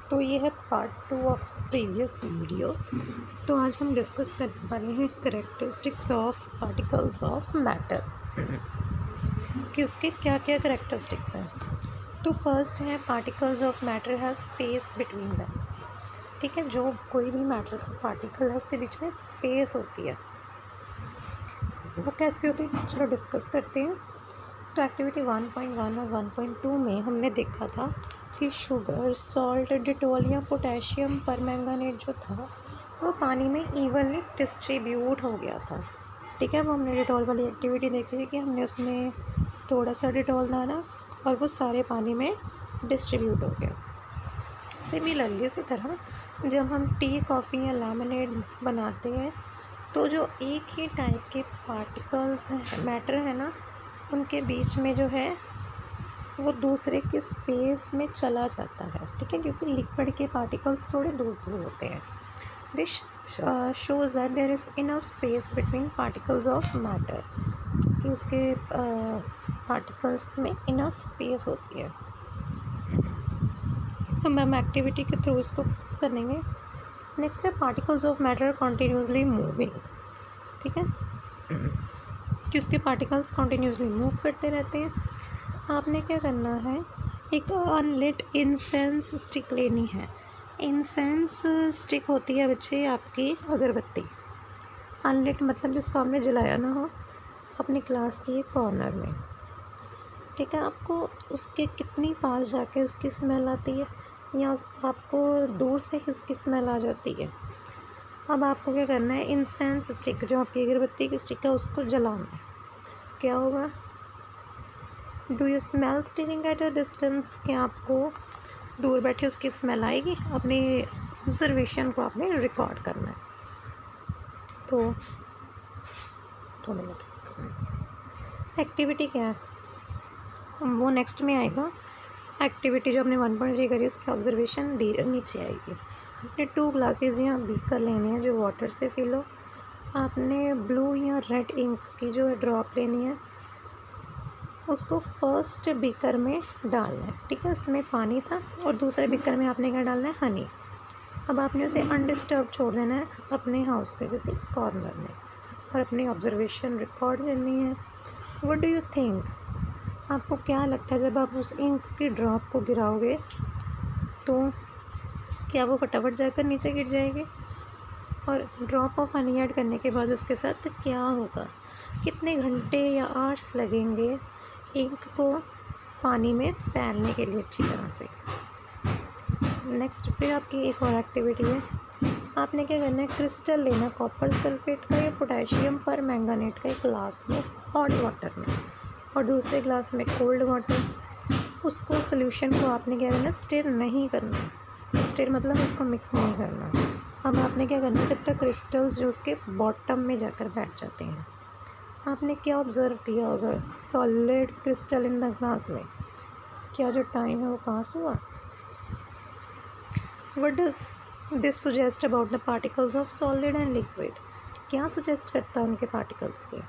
तो ये है part 2 of the previous video. तो आज हम डिस्कस करने वाले हैं characteristics of particles of matter कि उसके क्या क्या करेक्टरिस्टिक्स हैं। तो फर्स्ट है particles of matter have space between them. ठीक है, जो कोई भी मैटर का पार्टिकल है उसके बीच में स्पेस होती है। वो कैसे होती है चलो डिस्कस करते हैं। तो एक्टिविटी 1.1 और 1.2 में हमने देखा था कि शुगर, सॉल्ट, डिटोल या पोटेशियम परमैंगनेट जो था वो पानी में इवनली डिस्ट्रीब्यूट हो गया था। ठीक है, वो हमने डिटोल वाली एक्टिविटी देखी थी कि हमने उसमें थोड़ा सा डिटोल डाला और वो सारे पानी में डिस्ट्रीब्यूट हो गया। सिमिलरली उसी तरह जब हम टी, कॉफ़ी या लेमनेड बनाते हैं तो जो एक ही टाइप के पार्टिकल्स हैं, मैटर है ना, उनके बीच में जो है वो दूसरे के स्पेस में चला जाता है। ठीक है, क्योंकि लिक्विड के पार्टिकल्स थोड़े दूर दूर होते हैं। This shows that there is enough space between particles of matter, कि उसके पार्टिकल्स में इनफ स्पेस होती है। हम एक्टिविटी के थ्रू इसको प्रूव करेंगे। नेक्स्ट है particles of matter continuously moving. ठीक है, कि उसके पार्टिकल्स कॉन्टीन्यूसली मूव करते रहते हैं। आपने क्या करना है, एक अनलिट इंसेंस स्टिक लेनी है। इंसेंस स्टिक होती है बच्चे आपकी अगरबत्ती। अनलिट मतलब जिसको आपने जलाया ना हो, अपनी क्लास के एक कॉर्नर में। ठीक है, आपको उसके कितनी पास जाके उसकी स्मेल आती है या आपको दूर से ही उसकी स्मेल आ जाती है। अब आपको क्या करना है, इंसेंस स्टिक जो आपकी अगरबत्ती की स्टिक है उसको जलाना है। क्या होगा, do you smell steering at a distance, क्या आपको दूर बैठे उसकी स्मेल आएगी। अपनी ऑब्जर्वेशन को आपने रिकॉर्ड करना है। तो 2 मिनट। एक्टिविटी क्या है वो नेक्स्ट में आएगा। एक्टिविटी जो हमने 1.3 करी उसकी ऑब्जर्वेशन नीचे आएगी। आपने 2 ग्लासेस या बीकर लेने हैं जो वाटर से फिल हो। आपने ब्लू या रेड इंक की जो ड्रॉप लेनी है उसको फर्स्ट बीकर में डालना है। ठीक है, उसमें पानी था और दूसरे बीकर में आपने क्या डालना है, हनी। अब आपने उसे अनडिस्टर्ब छोड़ देना है अपने हाउस के किसी कॉर्नर में और अपनी ऑब्जर्वेशन रिकॉर्ड करनी है। व्हाट डू यू थिंक, आपको क्या लगता है जब आप उस इंक की ड्रॉप को गिराओगे तो क्या वो फटाफट जाकर नीचे गिर जाएगी, और ड्रॉप ऑफ हनी ऐड करने के बाद उसके साथ क्या होगा, कितने घंटे या आवर्स लगेंगे इंक को पानी में फैलने के लिए अच्छी तरह से। नेक्स्ट फिर आपकी एक और एक्टिविटी है। आपने क्या करना है, क्रिस्टल लेना कॉपर सल्फेट का या पोटेशियम पर मैंगानेट का, एक ग्लास में हॉट वाटर में और दूसरे ग्लास में कोल्ड वाटर। उसको सोल्यूशन को आपने क्या करना, स्टिर नहीं करना। स्टिर मतलब उसको मिक्स नहीं करना। अब आपने क्या करना, जब तक क्रिस्टल्स जो उसके बॉटम में जाकर बैठ जाते हैं। आपने क्या ऑब्ज़र्व किया होगा, solid crystal in the glass में क्या जो टाइम है वो पास हुआ। What does this suggest about the particles of solid and liquid, क्या सुजेस्ट करता है उनके पार्टिकल्स के।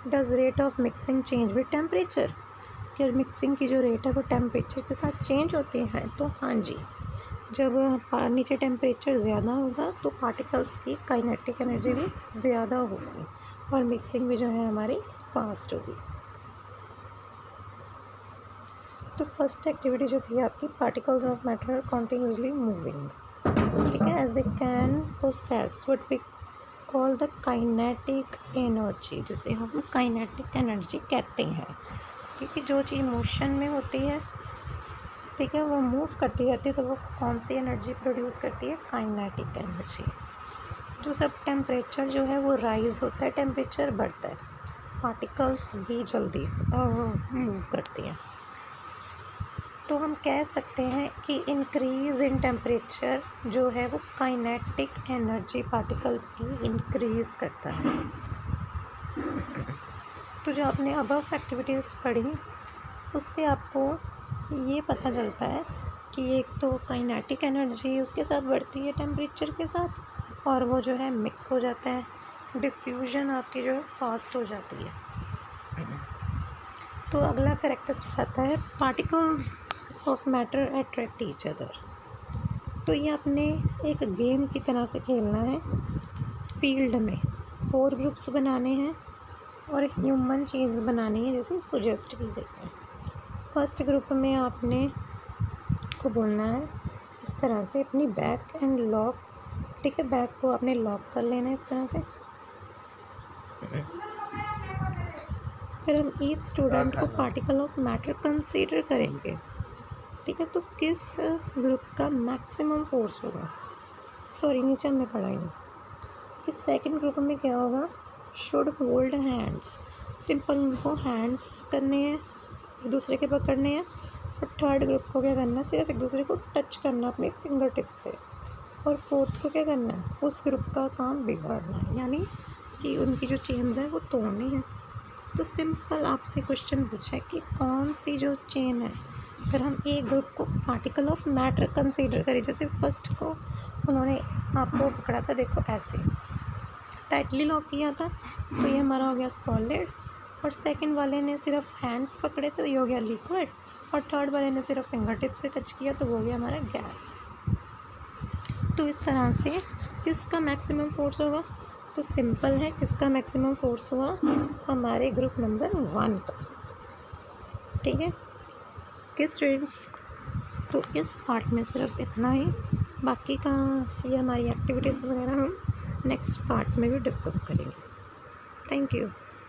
Does rate of mixing change with temperature, क्या मिक्सिंग की जो रेट है वो टेम्परेचर के साथ चेंज होती है। तो हाँ जी, जब नीचे टेम्परेचर ज़्यादा होगा तो पार्टिकल्स की काइनेटिक एनर्जी भी ज़्यादा होगी और मिक्सिंग भी जो है हमारी फास्ट होगी। तो फर्स्ट एक्टिविटी जो थी आपकी, particles of matter continuously moving. ठीक है, as they can possess what we call the kinetic energy, जिसे हम काइनेटिक एनर्जी कहते हैं। क्योंकि जो चीज़ मोशन में होती है, ठीक है, वो मूव करती रहती है, तो वो कौन सी एनर्जी प्रोड्यूस करती है, काइनेटिक एनर्जी। जो सब टेम्परेचर जो है वो राइज होता है, टेम्परेचर बढ़ता है, पार्टिकल्स भी जल्दी मूव करती हैं। तो हम कह सकते हैं कि इंक्रीज़ इन टेम्परेचर जो है वो काइनेटिक एनर्जी पार्टिकल्स की इंक्रीज़ करता है। तो जो आपने अबव एक्टिविटीज़ पढ़ी उससे आपको ये पता चलता है कि एक तो काइनेटिक एनर्जी उसके साथ बढ़ती है टेम्परेचर के साथ, और वो जो है मिक्स हो जाता है, डिफ्यूजन आपकी जो है फास्ट हो जाती है। तो अगला कैरेक्टरिस्टिक आता है particles of matter attract each other. तो ये अपने एक गेम की तरह से खेलना है। फील्ड में 4 ग्रुप्स बनाने हैं और ह्यूमन चीज़ बनानी है जैसे सजेस्ट की गई है। फर्स्ट ग्रुप में आपने को बोलना है इस तरह से अपनी बैक एंड लॉक, ठीक है, बैक को आपने लॉक कर लेना है इस तरह से। फिर हम ईच स्टूडेंट को पार्टिकल ऑफ मैटर कंसीडर करेंगे, ठीक है। तो किस ग्रुप का मैक्सिमम फोर्स होगा, सॉरी नीचे में पढ़ा ही नहीं। कि सेकंड ग्रुप में क्या होगा, शुड होल्ड हैंड्स, सिंपल उनको हैंड्स करने हैं, एक दूसरे के पकड़ने हैं। और थर्ड ग्रुप को क्या करना है, सिर्फ एक दूसरे को टच करना अपने फिंगर टिप से। और फोर्थ को क्या करना है, उस ग्रुप का काम बिगाड़ना है, यानी कि उनकी जो चेन्स हैं वो तोड़नी है। तो सिंपल आपसे क्वेश्चन पूछा है कि कौन सी जो चेन है, अगर हम एक ग्रुप को पार्टिकल ऑफ मैटर कंसीडर करें, जैसे फर्स्ट को उन्होंने आपको पकड़ा था, देखो ऐसे टाइटली लॉक किया था, तो ये हमारा हो गया सॉलिड। और सेकंड वाले ने सिर्फ हैंड्स पकड़े तो ये हो गया लिक्विड। और थर्ड वाले ने सिर्फ फिंगर टिप से टच किया तो वो हो गया हमारा गैस। तो इस तरह से किसका मैक्सिमम फोर्स होगा, तो सिंपल है, किसका मैक्सिमम फोर्स हुआ, हमारे ग्रुप नंबर 1 का, ठीक है। किस स्टूडेंट्स, तो इस पार्ट में सिर्फ इतना ही, बाकी का ये हमारी एक्टिविटीज़ वगैरह हम नेक्स्ट पार्ट्स में भी डिस्कस करेंगे। Thank you.